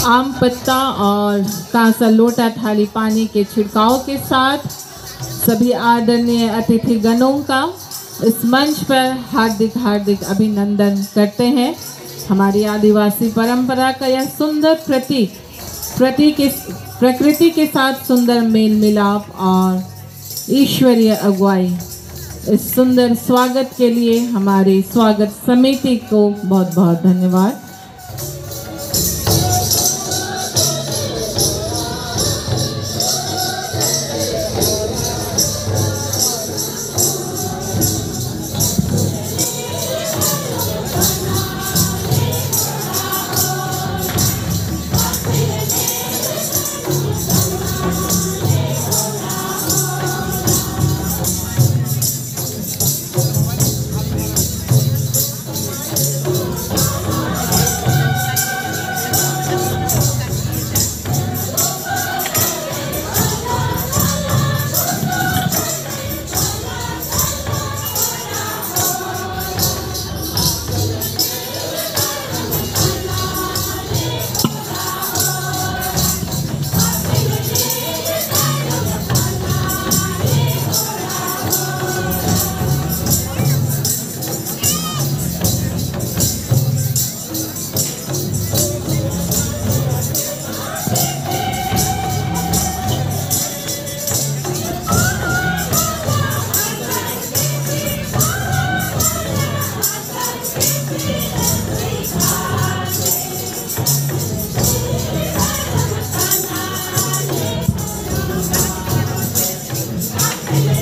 आम पत्ता और कांसा लोटा थाली पानी के छिड़काव के साथ सभी आदरणीय अतिथिगणों का इस मंच पर हार्दिक हार्दिक अभिनंदन करते हैं। हमारी आदिवासी परंपरा का यह सुंदर प्रकृति के साथ सुंदर मेल मिलाप और ईश्वरीय अगुवाई, इस सुंदर स्वागत के लिए हमारी स्वागत समिति को बहुत बहुत धन्यवाद।